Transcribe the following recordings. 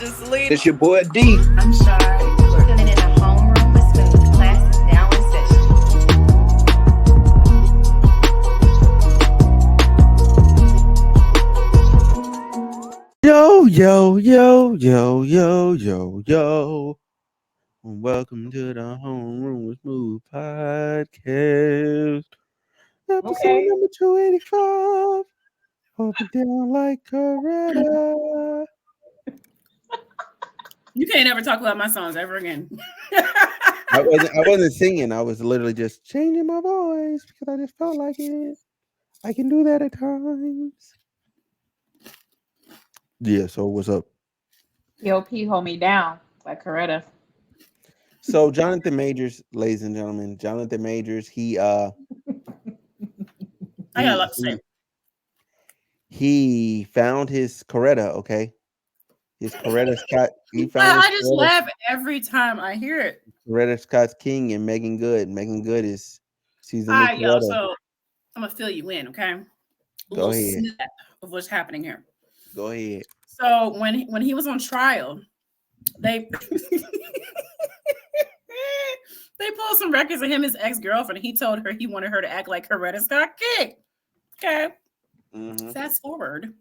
just leave. It's your boy D. I'm sorry. We're tuning in a homeroom with Smooth. Class is now in session. Yo, yo, yo, yo, yo, yo, yo. Welcome to the Homeroom with Smooth podcast. Episode number 285. Hold it down like Coretta. You can't ever talk about my songs ever again. I wasn't singing. I was literally just changing my voice because I just felt like it. I can do that at times. Yeah, so what's up? Yo, P, hold me down like Coretta. So Jonathan Majors, ladies and gentlemen, Jonathan Majors, I got a lot to say. He found his Coretta, okay? His Coretta Scott. He found I just laugh every time I hear it. Coretta Scott's King and Meagan Good. Meagan Good is she's a All right, yo, Coretta. so I'm gonna fill you in, okay? Go ahead. Snap of what's happening here. Go ahead. So when he was on trial, they they pulled some records of him, his ex-girlfriend. He told her he wanted her to act like Coretta Scott King. Okay. Mm-hmm. Fast forward,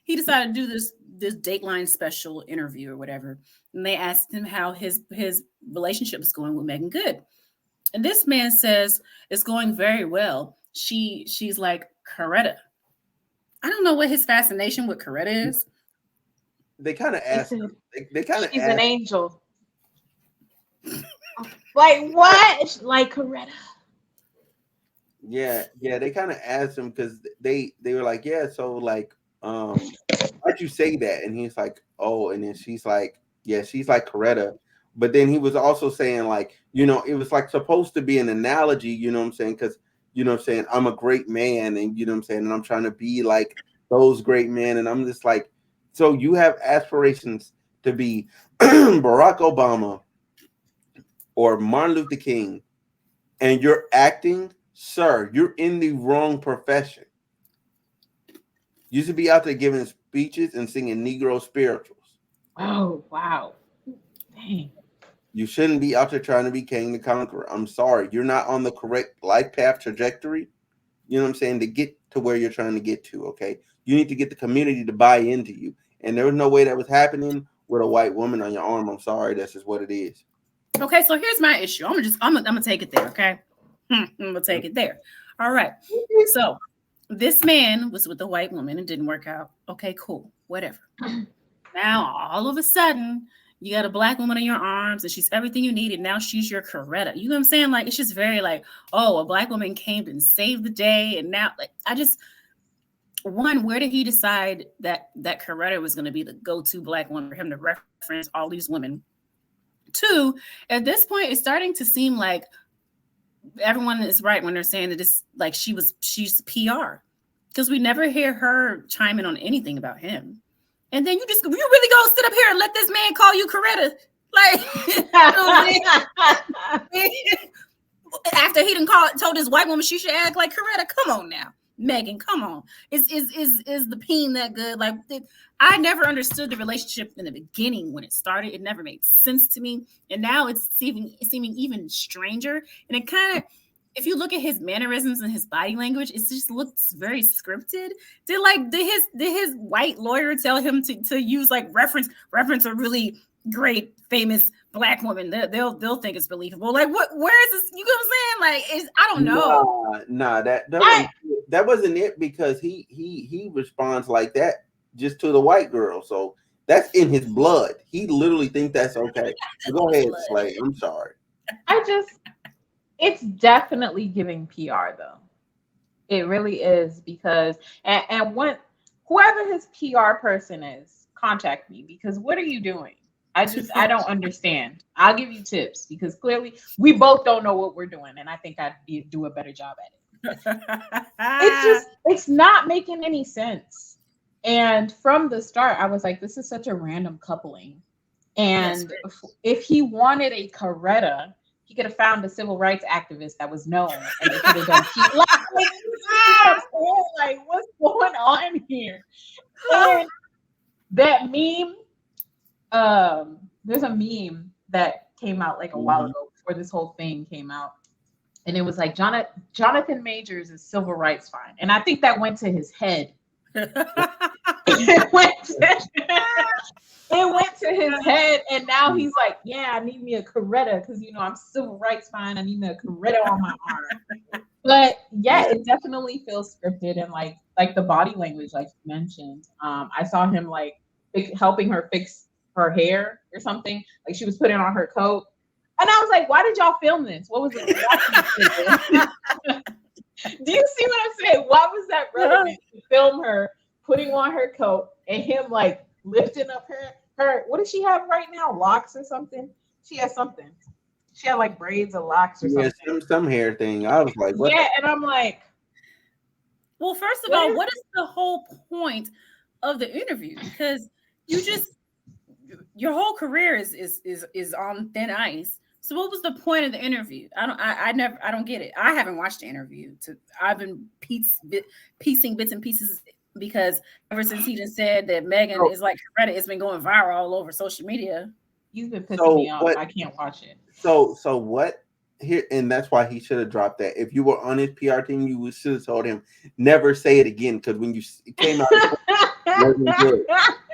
he decided to do this Dateline special interview or whatever, and they asked him how his relationship is going with Meagan Good, and this man says it's going very well. She's like Coretta. I don't know what his fascination with Coretta is. They kind of asked him. They kind of. She's an angel. Like what? Like Coretta. Yeah. They kind of asked him because they were like, yeah. So like, why'd you say that? And he's like, oh. And then she's like, yeah, she's like Coretta. But then he was also saying like, it was like supposed to be an analogy. You know what I'm saying? Because what I'm saying, I'm a great man, and what I'm saying, and I'm trying to be like those great men, and I'm just like, so you have aspirations to be Barack Obama or Martin Luther King, and you're acting, sir, you're in the wrong profession. You should be out there giving speeches and singing Negro spirituals. Oh, wow. Dang. You shouldn't be out there trying to be King the Conqueror. I'm sorry. You're not on the correct life path trajectory, you know what I'm saying, to get to where you're trying to get to, okay? You need to get the community to buy into you. And there was no way that was happening with a white woman on your arm. I'm sorry. That's just what it is. Okay, so here's my issue. I'm gonna take it there, okay? I'm gonna take it there. All right. So this man was with a white woman and didn't work out. Okay, cool. Whatever. Now all of a sudden you got a black woman in your arms and she's everything you need, and now she's your Coretta. You know what I'm saying? Like, it's just very like, oh, a black woman came and saved the day, and now like one, where did he decide that Coretta was going to be the go-to black woman for him to reference all these women? Two, at this point, it's starting to seem like everyone is right when they're saying that it's like she's PR, because we never hear her chime in on anything about him. And then you really gonna sit up here and let this man call you Coretta? Like, after he didn't told his white woman she should act like Coretta. Come on now, Meagan. Come on. Is the peen that good? Like, I never understood the relationship in the beginning when it started. It never made sense to me, and now it's seeming even stranger. And it kind of, if you look at his mannerisms and his body language, it just looks very scripted. Did his white lawyer tell him to use like reference a really great famous black woman? They'll think it's believable. Like, where is this? You know what I'm saying? Like, I don't know. Nah, that wasn't it, because he responds like that just to the white girl. So that's in his blood. He literally thinks that's okay. So go ahead, Slay. I'm sorry. It's definitely giving PR though. It really is, because and when whoever his PR person is, contact me, because what are you doing? I don't understand. I'll give you tips, because clearly we both don't know what we're doing, and I think I'd do a better job at it. It's not making any sense. And from the start, I was like, this is such a random coupling. And if he wanted a Coretta, he could have found a civil rights activist that was known, and they could have done like, what's going on here? And that meme there's a meme that came out like a while ago before this whole thing came out. And it was like Jonathan Majors is civil rights fine. And I think that went to his head. It went to his head, and now he's like, yeah, I need me a Coretta because I'm civil rights fine. I need me a Coretta on my arm. But yeah, it definitely feels scripted, and like the body language, like you mentioned. I saw him like helping her fix her hair or something. Like she was putting on her coat. And I was like, why did y'all film this? What was it? Do you see what I'm saying? Why was that relevant to film her putting on her coat and him like lifting up her what does she have right now? Locks or something? She has something. She had like braids or locks or something. Yeah, some hair thing. I was like, what? Yeah, and I'm like, well, first of all, what is the whole point of the interview? Because your whole career is on thin ice. So what was the point of the interview? I don't get it. I haven't watched the interview. I've been piecing bits and pieces because ever since he just said that Meagan is like Coretta, it's been going viral all over social media. You've been pissing me off. I can't watch it. So what here? And that's why he should have dropped that. If you were on his PR team, you should have told him never say it again. Because when it came out, it wasn't good.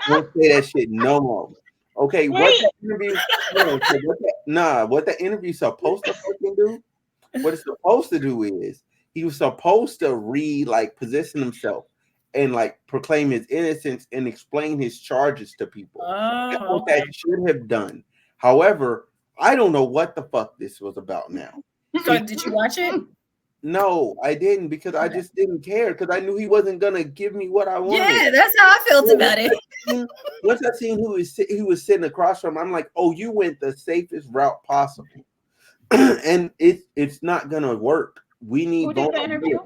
Don't say that shit no more. Okay, what that interview? What that interview supposed to fucking do? What it's supposed to do is he was supposed to position himself and like proclaim his innocence and explain his charges to people. That's what that should have done. However, I don't know what the fuck this was about now. So did you watch it? No, I didn't because I just didn't care because I knew he wasn't gonna give me what I wanted. Yeah, that's how I felt about it. Once I seen who he was sitting across from, I'm like, oh, you went the safest route possible, and it's not gonna work. We need. Who did the interview?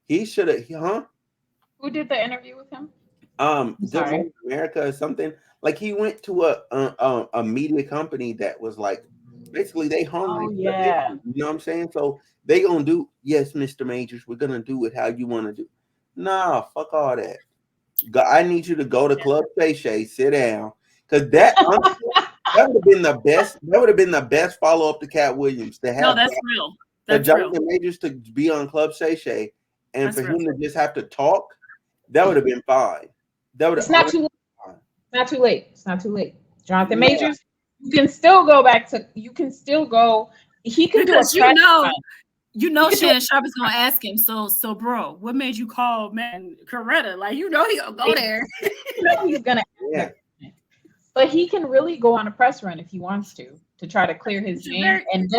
He should have. Who did the interview with him? Good Morning America or something. Like he went to a media company that was like basically they hungry. Oh, yeah. You know what I'm saying? So they gonna do, yes, Mr. Majors, we're gonna do it how you want to do. Nah, fuck all that. I need you to go to Club Shay, sit down. Cause that would have been the best. That would have been the best follow up to Cat Williams to have. No, that's real. That's Jonathan Majors to be on Club Shay and that's for him to just have to talk, that would have been fine. That would. It's not too late. Not too late. It's not too late. Jonathan Majors, you can still go back to. You can still go. He can because do a Shannon Sharp is gonna ask him. So, bro, what made you call man Coretta? Like, he'll go there. He's gonna. Yeah. But he can really go on a press run if he wants to try to clear his name and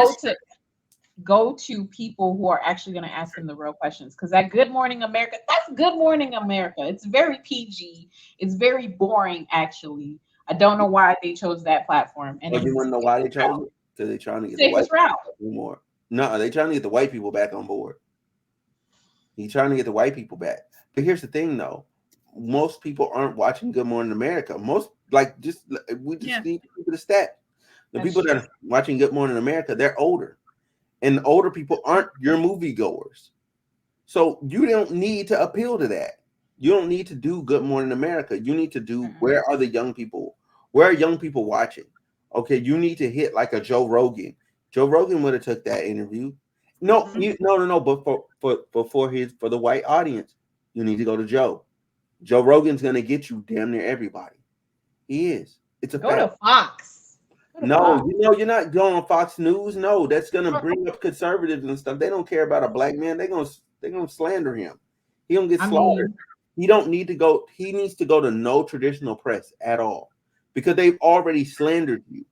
go to people who are actually going to ask him the real questions. Because that Good Morning America, that's Good Morning America. It's very PG. It's very boring, actually. I don't know why they chose that platform. And you want to know why they chose it? Because they're trying to get the white people more. No, they're trying to get the white people back on board. He's trying to get the white people back. But here's the thing, though. Most people aren't watching Good Morning America. We just need people to stat. The people that are watching Good Morning America, they're older. And older people aren't your moviegoers. So you don't need to appeal to that. You don't need to do Good Morning America. You need to do where are the young people? Where are young people watching? Okay, you need to hit like a Joe Rogan. Joe Rogan would have took that interview. No. But for the white audience, you need to go to Joe. Joe Rogan's gonna get you damn near everybody. He is. It's a fact. Go to Fox. No, you're not going on Fox News. No, that's gonna bring up conservatives and stuff. They don't care about a black man. They're gonna slander him. He gonna get slaughtered. He don't need to go. He needs to go to no traditional press at all because they've already slandered you.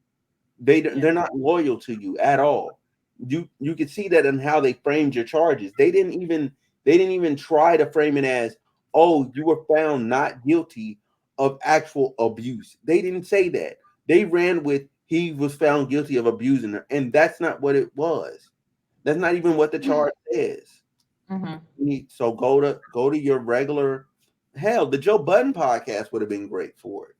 They're not loyal to you at all. You can see that in how they framed your charges. They didn't even try to frame it as, oh, you were found not guilty of actual abuse. They didn't say that. They ran with he was found guilty of abusing her, and that's not what it was. That's not even what the charge is. So go to your regular. Hell, the Joe Budden podcast would have been great for it.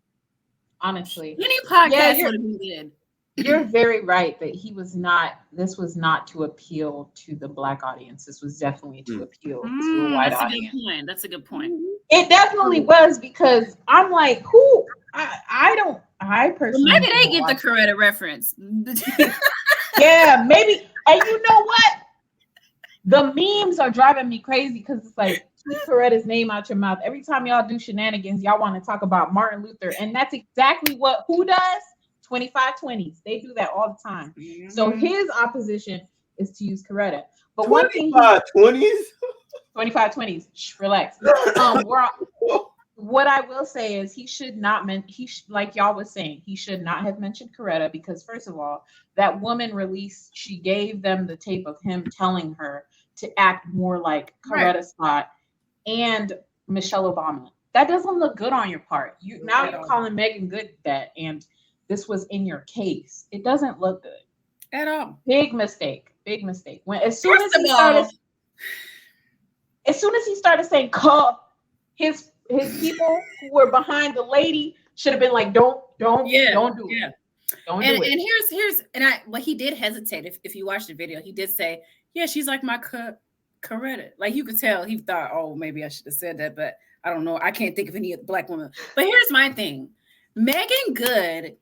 Honestly, any podcast would have been good. You're very right that this was not to appeal to the black audience. This was definitely to appeal to a white audience. That's a good point. It definitely was because I'm like, I I Well, personally maybe they didn't get the watch Coretta reference. Yeah, maybe. And you know what? The memes are driving me crazy because it's like, keep Coretta's name out your mouth. Every time y'all do shenanigans, y'all want to talk about Martin Luther. And that's exactly what who does? 2520s. They do that all the time. So his opposition is to use Coretta. But one thing 2520s? 2520s. Shh, relax. What I will say is he should not like y'all was saying, he should not have mentioned Coretta because first of all, that woman released, she gave them the tape of him telling her to act more like Coretta Scott and Michelle Obama. That doesn't look good on your part. You're calling Meagan Good that, and this was in your case. It doesn't look good at all. Big mistake. Big mistake. As soon as he started saying his people who were behind the lady should have been like, don't do it. Don't do it. And here's what he did hesitate. If you watch the video, he did say, yeah, she's like my Coretta. Like you could tell he thought, oh, maybe I should have said that, but I don't know. I can't think of any black woman. But here's my thing. Meagan Good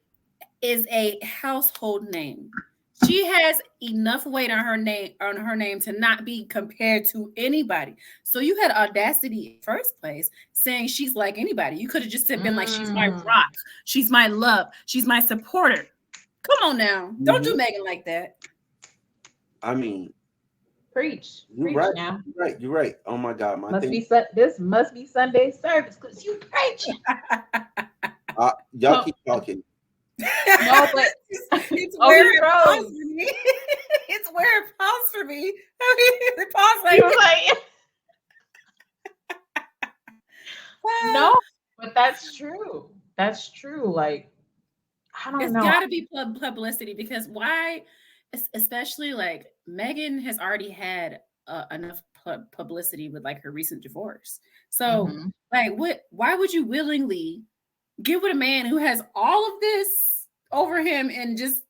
is a household name. She has enough weight on her name to not be compared to anybody. So you had audacity in the first place saying she's like anybody. You could have just been like, she's my rock, she's my love, she's my supporter. Come on now. Don't do Meagan like that. I mean, preach right now. You're right. Oh my God, this must be Sunday service because you preaching. Y'all keep talking. No, but it's where it paused for me. It's where it paused for me. It paused like no, but that's true. That's true. Like, I don't know. It's got to be publicity because why? Especially like Meagan has already had enough publicity with like her recent divorce. So like, why would you willingly get with a man who has all of this over him and just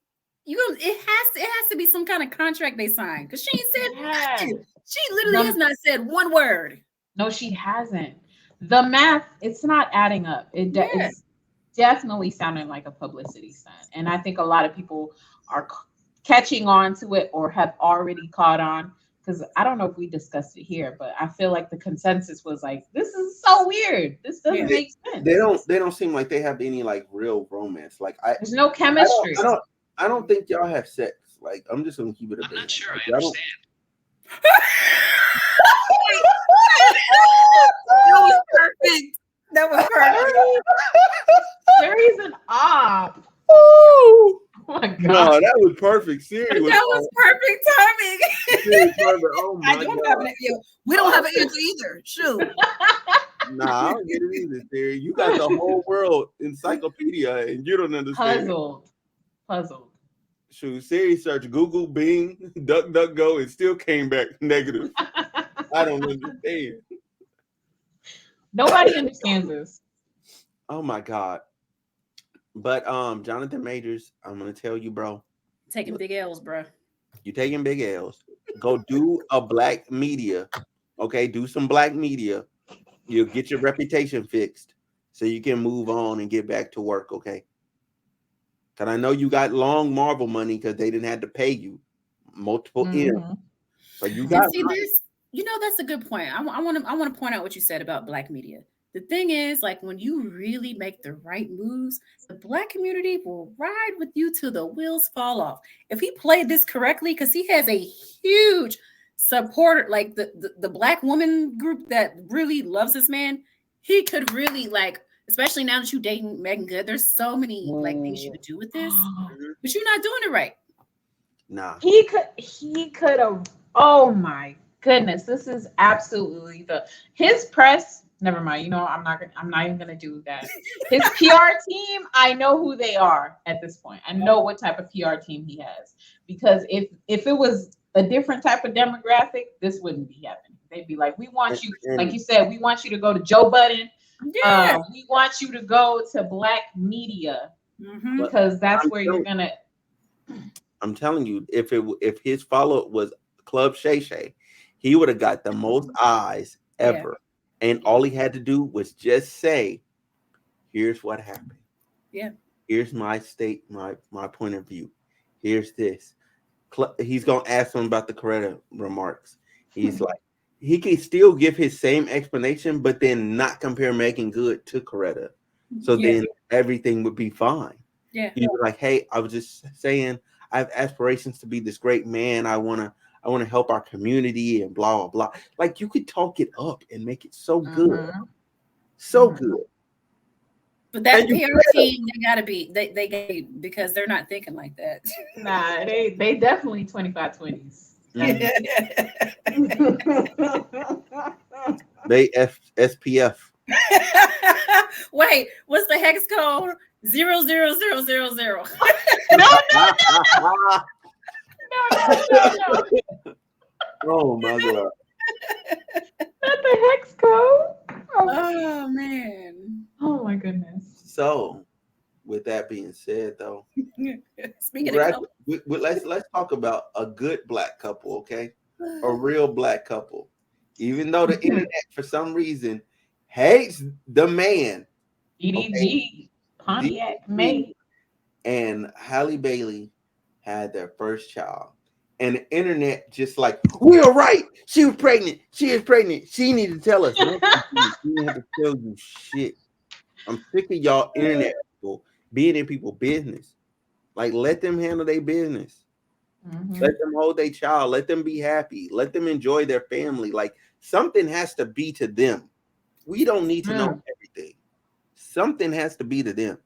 it has to be some kind of contract they signed because she ain't said nothing. She literally has not said one word. No, she hasn't. The math, it's not adding up. It's definitely sounding like a publicity stunt. And I think a lot of people are catching on to it or have already caught on. Because I don't know if we discussed it here, but I feel like the consensus was like, this is so weird. This doesn't make sense. They don't seem like they have any like real romance. Like there's no chemistry. I don't think y'all have sex. Like I'm just gonna keep it a bit. I'm not sure I understand. That was perfect. That was perfect. There is an op. Oh my God. No, that was perfect. Seriously. That was perfect timing. Oh my God. We don't have an answer either. Shoot. Nah, I don't get it either, Siri. You got the whole world encyclopedia and you don't understand. Puzzled. Shoot, Siri searched Google, Bing, DuckDuckGo, and still came back negative. I don't understand. Nobody understands this. Oh my God. But Jonathan Majors, I'm gonna tell you, bro. Taking big L's, bro. You taking big L's. Go do a black media. Okay, do some black media. You'll get your reputation fixed so you can move on and get back to work, okay? Because I know you got long Marvel money because they didn't have to pay you multiple M's. So you got this. You know, that's a good point. I want to point out what you said about black media. The thing is, like, when you really make the right moves, the black community will ride with you till the wheels fall off. If he played this correctly, because he has a huge supporter, like the black woman group that really loves this man, he could really, like, especially now that you're dating Meagan Good, there's so many like things you could do with this, but you're not doing it right. Nah. He could have. Oh my goodness, this is absolutely his press. Never mind. You know, I'm not even gonna do that. His PR team, I know who they are at this point. I know what type of PR team he has. Because if it was a different type of demographic, this wouldn't be happening. They'd be like, we want you, like you said, we want you to go to Joe Budden. Yeah. We want you to go to black media because that's where you're gonna. I'm telling you, if his follow-up was Club Shay Shay, he would have got the most eyes ever. Yeah. And all he had to do was just say, here's what happened. Yeah. Here's my my point of view. Here's this. He's gonna ask him about the Coretta remarks. He's like, he can still give his same explanation, but then not compare Meagan Good to Coretta. So then everything would be fine. Yeah. He's like, hey, I was just saying, I have aspirations to be this great man. I wanna help our community and blah blah blah. Like you could talk it up and make it so good, so good. But that PR team, they gotta be they because they're not thinking like that. Nah, they definitely 25-20s. They SPF. Wait, what's the hex code? 00000. No. Oh my god. Not the hex code. Oh man. Oh my goodness. So, with that being said, though, Speaking of let's talk about a good black couple, okay? A real black couple. Even though the internet, for some reason, hates the man, DDG, Pontiac, May, and Halle Bailey had their first child, and the internet just like, we are right. She was pregnant. She is pregnant. She needed to tell us. No, she didn't have to tell you shit. I'm sick of y'all internet people being in people's business. Like, let them handle their business. Let them hold their child. Let them be happy. Let them enjoy their family. Like, something has to be to them. We don't need to know everything. Something has to be to them.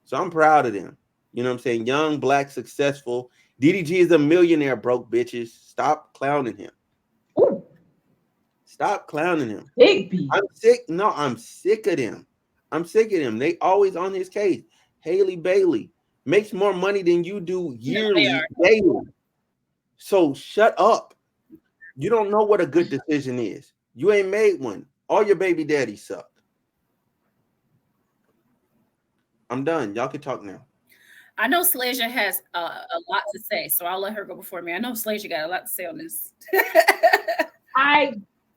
So I'm proud of them. You know what I'm saying? Young, black, successful. DDG is a millionaire, broke bitches. Stop clowning him. Ooh. Stop clowning him. Big B. I'm sick. No, I'm sick of them. I'm sick of them. They always on his case. Halle Bailey makes more money than you do yearly, daily. So shut up. You don't know what a good decision is. You ain't made one. All your baby daddies suck. I'm done. Y'all can talk now. I know Slasia has a lot to say, so I'll let her go before me. I know Slasia got a lot to say on this. I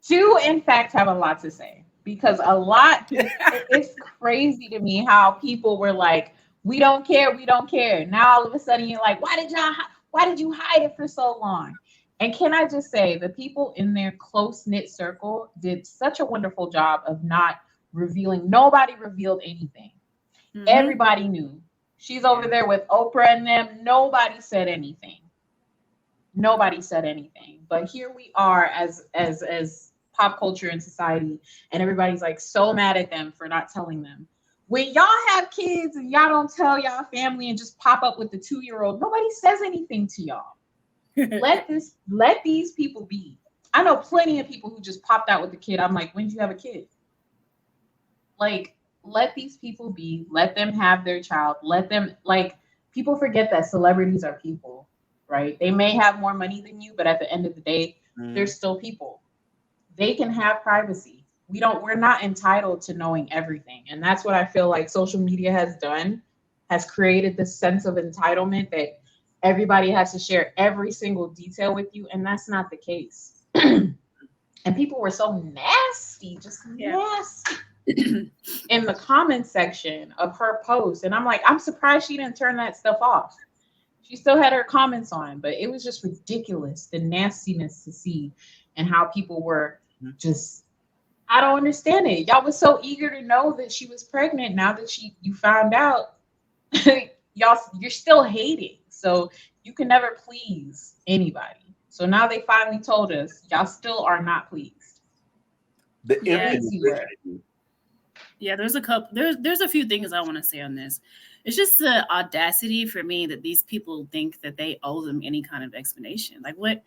do, in fact, have a lot to say. Because a lot, it's crazy to me how people were like, we don't care. Now all of a sudden you're like, why did you hide it for so long? And can I just say, the people in their close-knit circle did such a wonderful job of not revealing. Nobody revealed anything. Everybody knew. She's over there with Oprah and them. Nobody said anything. But here we are as pop culture and society, and everybody's like so mad at them for not telling them. When y'all have kids and y'all don't tell y'all family and just pop up with the 2-year-old, nobody says anything to y'all. Let these people be. I know plenty of people who just popped out with the kid. I'm like, when did you have a kid? Like, let these people be. Let them have their child. Let them, like, people forget that celebrities are people, right? They may have more money than you, but at the end of the day, they're still people. They can have privacy. We're not entitled to knowing everything. And that's what I feel like social media has created this sense of entitlement that everybody has to share every single detail with you. And that's not the case. And people were so nasty, nasty in the comment section of her post. And I'm like, I'm surprised she didn't turn that stuff off. She still had her comments on, but it was just ridiculous, the nastiness to see and how people were just, I don't understand it. Y'all was so eager to know that she was pregnant. Now that you found out, you're still hating. So you can never please anybody. So now they finally told us y'all still are not pleased. Yeah, there's a few things I want to say on this. It's just the audacity for me that these people think that they owe them any kind of explanation. Like, what?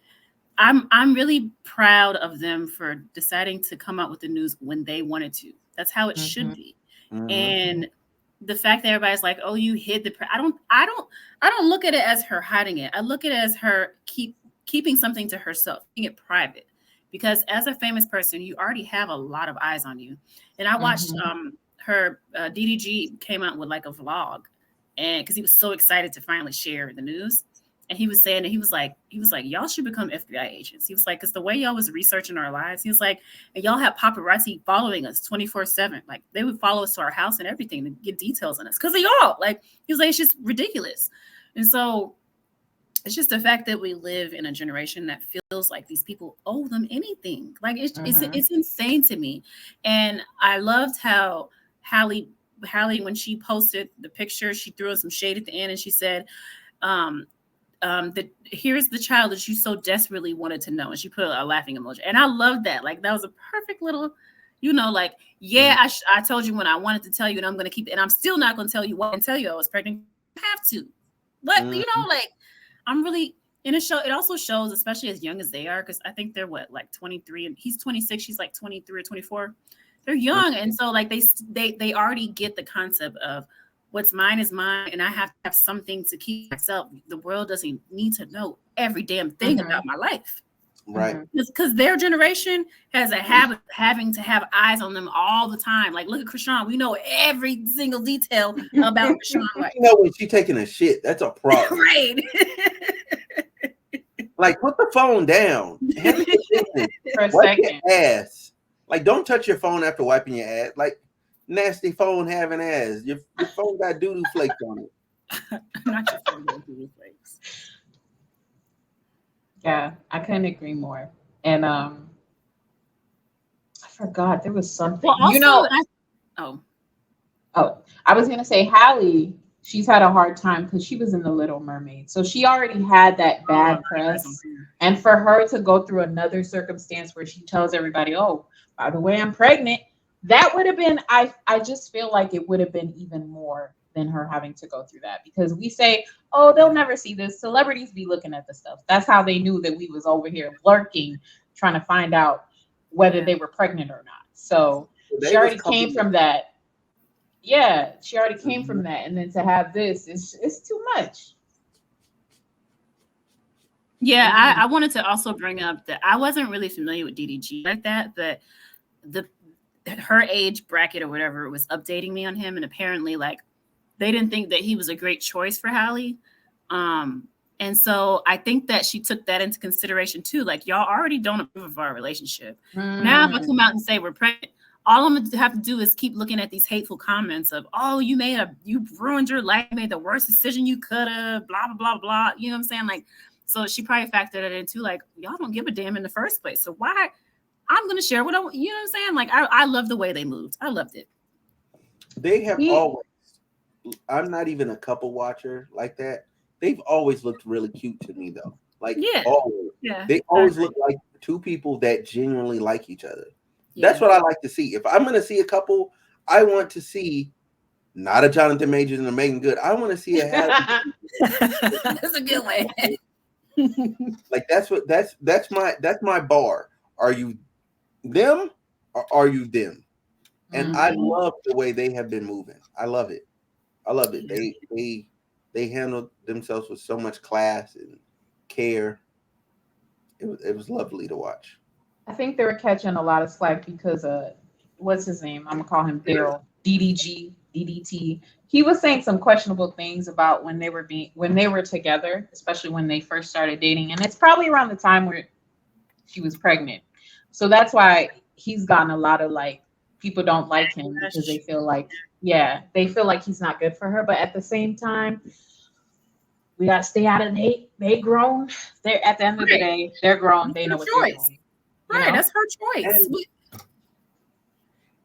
I'm really proud of them for deciding to come out with the news when they wanted to. That's how it should be. And the fact that everybody's like, "Oh, you hid the," I don't look at it as her hiding it. I look at it as her keeping something to herself, keeping it private. Because as a famous person, you already have a lot of eyes on you. And I watched her DDG came out with like a vlog, and because he was so excited to finally share the news. and he was saying that he was like, y'all should become FBI agents. He was like, because the way y'all was researching our lives, he was like, and y'all have paparazzi following us 24/7. Like they would follow us to our house and everything to get details on us because of y'all. Like he was like, it's just ridiculous. And so it's just the fact that we live in a generation that feels like these people owe them anything. Like it's insane to me. And I loved how Halle, when she posted the picture, she threw us some shade at the end and she said, that here's the child that you so desperately wanted to know. And she put a laughing emoji. And I love that. Like that was a perfect little, like, yeah, I told you when I wanted to tell you, and I'm going to keep it. And I'm still not going to tell you what and tell you I was pregnant. I have to. But, like, I'm really in a show. It also shows, especially as young as they are, because I think they're like 23 and he's 26. She's like 23 or 24. They're young. And so like they already get the concept of what's mine is mine. And I have to have something to keep myself. The world doesn't need to know every damn thing about my life. Right. Because their generation has a habit of having to have eyes on them all the time. Like, look at Krishan. We know every single detail about Krishan. Like, when she's taking a shit, that's a problem. Right. Like, put the phone down. For a Wipe second. your ass. Like, don't touch your phone after wiping your ass. Like, nasty phone having ass. Your phone got doo-doo flakes on it. Not your phone got doo-doo flakes. Yeah, I couldn't agree more. And I forgot there was something. Well, also, I was gonna say Halle. She's had a hard time because she was in The Little Mermaid, so she already had that bad press. And for her to go through another circumstance where she tells everybody, "Oh, by the way, I'm pregnant," that would have been. I just feel like it would have been even more than her having to go through that, because we say, oh, they'll never see this. Celebrities be looking at the stuff. That's how they knew that we was over here lurking, trying to find out whether they were pregnant or not. So she already came from that. Yeah, she already came from that. And then to have this, it's too much. Yeah, I wanted to also bring up that I wasn't really familiar with DDG like that, but her age bracket or whatever was updating me on him. And apparently, like, they didn't think that he was a great choice for Halle. And so I think that she took that into consideration too. Like, y'all already don't approve of our relationship. Now if I come out and say we're pregnant, all I'm gonna have to do is keep looking at these hateful comments of, oh, you ruined your life, made the worst decision you could have, blah, blah, blah, blah. You know what I'm saying? Like, so she probably factored it in too, like, y'all don't give a damn in the first place. So why? I'm gonna share what I want. You know what I'm saying? Like, I love the way they moved. I loved it. They have always. I'm not even a couple watcher like that. They've always looked really cute to me, though. Like, always. Yeah, they always look like two people that genuinely like each other. Yeah. That's what I like to see. If I'm going to see a couple, I want to see not a Jonathan Majors and a Meagan Good. I want to see a Halle. That's a good way. Like, that's my bar. Are you them or are you them? And I love the way they have been moving. I love it. I love it. They handled themselves with so much class and care. It was lovely to watch. I think they were catching a lot of slack because what's his name? I'm gonna call him Daryl. DDG, DDT. He was saying some questionable things about when they were together, especially when they first started dating. And it's probably around the time where she was pregnant. So that's why he's gotten a lot of, like, people don't like him because they feel like, he's not good for her. But at the same time, we gotta stay out of they grown. They're at the end of the day, they're grown. They know what they're doing. Right, that's her choice.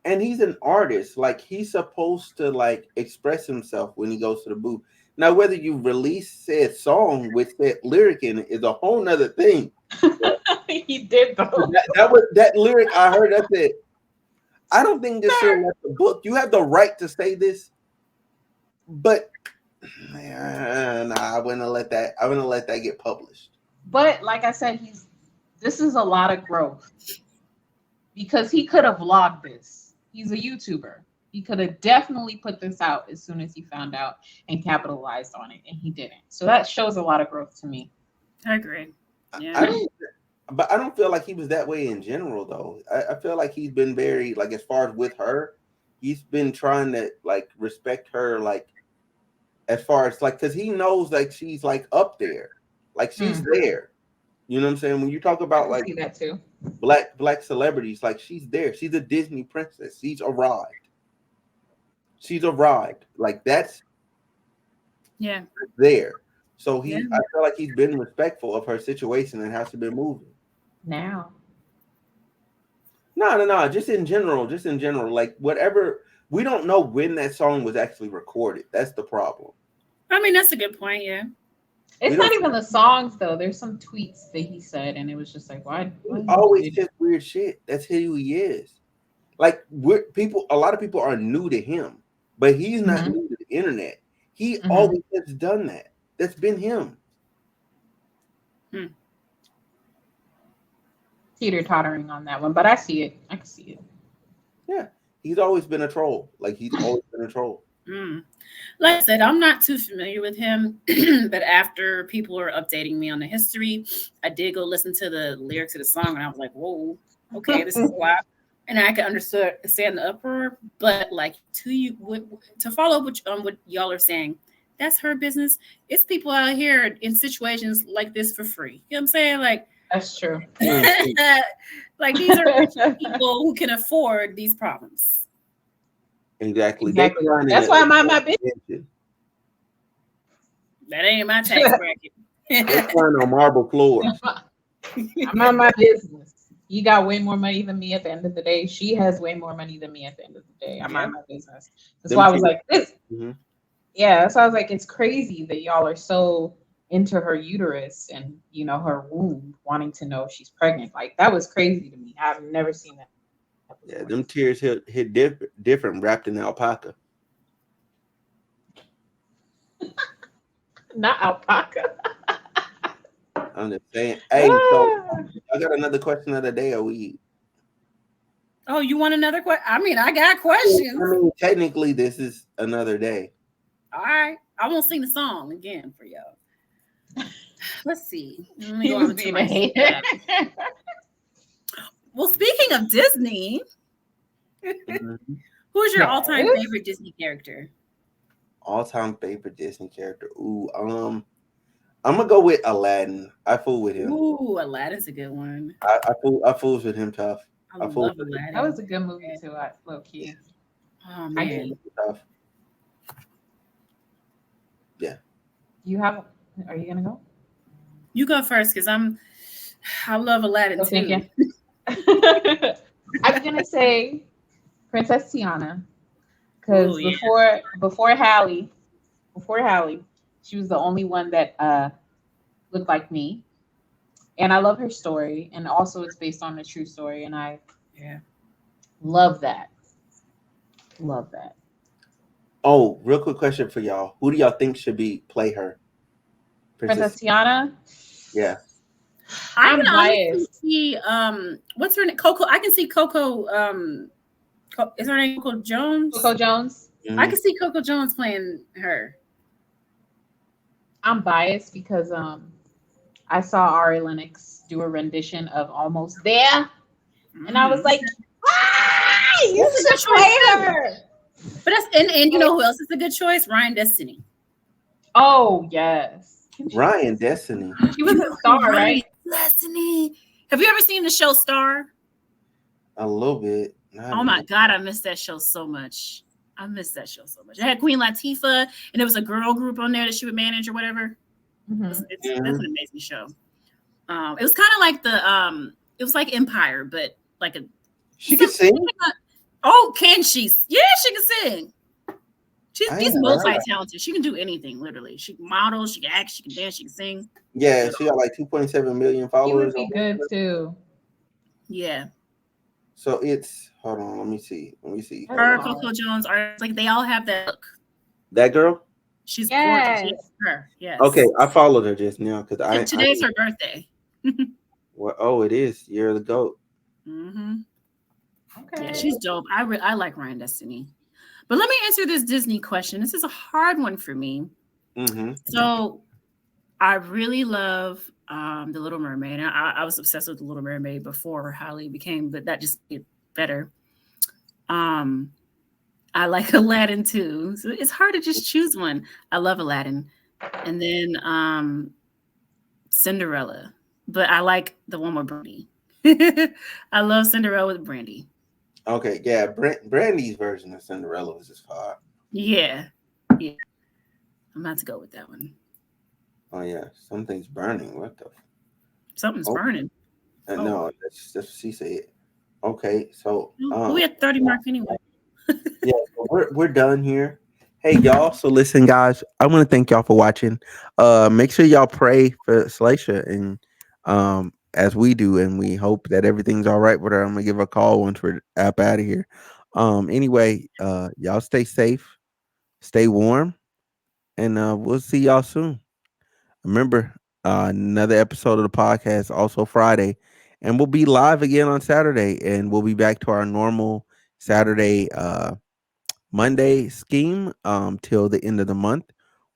And he's an artist. Like, he's supposed to, like, express himself when he goes to the booth. Now, whether you release said song with that lyric in it is a whole nother thing. He did though. That lyric I heard. I said, I don't think this is like the book. You have the right to say this, but I wouldn't let that get published. But like I said, this is a lot of growth because he could have vlogged this. He's a YouTuber. He could have definitely put this out as soon as he found out and capitalized on it, and he didn't. So that shows a lot of growth to me. I agree. Yeah. But I don't feel like he was that way in general, though. I feel like he's been very, like, as far as with her, he's been trying to, like, respect her, like, as far as, like, because he knows, like, she's, like, up there. Like she's there. You know what I'm saying? When you talk about like see that too. black celebrities, like she's there. She's a Disney princess. She's arrived. She's arrived. Like that's there. So I feel like he's been respectful of her situation and how she's been moving. Now. No. Just in general. Like whatever. We don't know when that song was actually recorded. That's the problem. I mean, that's a good point. Yeah. It's not even the songs though. There's some tweets that he said, and it was just like, why always just weird shit. That's who he is. Like a lot of people are new to him, but he's not new to the internet. He always has done that. That's been him. Teeter-tottering on that one, but I see it. I can see it. Yeah, he's always been a troll. Like he's always been a troll. Like I said, I'm not too familiar with him, but after people were updating me on the history, I did go listen to the lyrics of the song, and I was like, "Whoa, okay, this is a lot." And I can understand the uproar, but like to follow up what y'all are saying, that's her business. It's people out here in situations like this for free. You know what I'm saying? Like that's true. Like these are rich people who can afford these problems. Exactly. That's why I'm on my business. That ain't my tax bracket. They're flying on marble floors. I'm on my business. You got way more money than me at the end of the day. She has way more money than me at the end of the day. I'm on my business. That's why I was like, this. Yeah, so I was like, it's crazy that y'all are so into her uterus and her womb, wanting to know if she's pregnant. Like that was crazy to me. I've never seen that. Yeah, them tears hit different wrapped in alpaca. Not alpaca. I'm just saying. Hey, so I got another question of the day. Oh, you want another question? I mean, I got questions. I mean, technically, this is another day. All right. I won't sing the song again for y'all. Let's see. Let me go on to my Well, speaking of Disney, who's your all-time favorite Disney character? All-time favorite Disney character? Ooh, I'm gonna go with Aladdin. I fool with him. Ooh, Aladdin's a good one. I fools with him tough. I love Aladdin. That was a good movie too. Low key. Oh man. Yeah. Are you gonna go? You go first, because I love Aladdin too. I'm gonna say Princess Tiana, because before Halle, she was the only one that looked like me, and I love her story, and also it's based on a true story, and I love that. Love that. Oh, real quick question for y'all: who do y'all think should play her? Princess Tiana. Yeah. I can honestly see what's her name? Coco. I can see Coco. Is her name Coco Jones? Coco Jones. Mm-hmm. I can see Coco Jones playing her. I'm biased because I saw Ari Lennox do a rendition of Almost There, and I was like, "Why? You should play her." But and you know who else is a good choice? Ryan Destiny. Oh yes, Ryan Destiny. She was a star, right? Destiny. Have you ever seen the show Star? A little bit. Oh my God, I missed that show so much. It had Queen Latifah, and there was a girl group on there that she would manage or whatever. That's an amazing show. It was kind of like it was like Empire, but like she can sing. Oh, can she? Yeah, she can sing. She's multi-talented. She can do anything, literally. She can model, she can act, she can dance, she can sing. Yeah, she got like 2.7 million followers. She would be good too. Yeah. So it's hold on, let me see. Her, Coco Jones are like they all have that look. That girl? She's gorgeous. Yes, her. Yes. Okay, I followed her just now because today's her birthday. Well, it is. You're the GOAT. Mm-hmm. Okay. Yeah, she's dope. I like Ryan Destiny. But let me answer this Disney question. This is a hard one for me. Mm-hmm. So I really love The Little Mermaid. I was obsessed with The Little Mermaid before Halle became, but that just get better. I like Aladdin too. So it's hard to just choose one. I love Aladdin. And then Cinderella, but I like the one with Brandy. I love Cinderella with Brandy. Okay, yeah, Brandy's version of Cinderella was just fire. Yeah, yeah. I'm about to go with that one. Oh yeah, something's burning. What the? Something's Oh burning. Oh, no, that's what she said. Okay, so we at 30 mark anyway. yeah, so we're done here. Hey y'all, so listen guys, I want to thank y'all for watching. Make sure y'all pray for Slaisha and as we do, and we hope that everything's all right with her. I'm gonna give her a call once we're up out of here. Anyway, y'all stay safe, stay warm, and we'll see y'all soon. Remember, another episode of the podcast also Friday, and we'll be live again on Saturday, and we'll be back to our normal Saturday Monday scheme till the end of the month,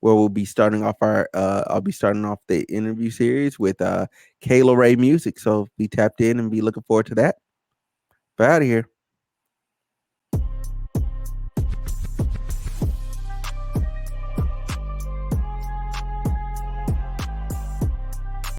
where we'll be starting off our I'll be starting off the interview series with Kayla Ray Music. So be tapped in and be looking forward to that. We're out of here.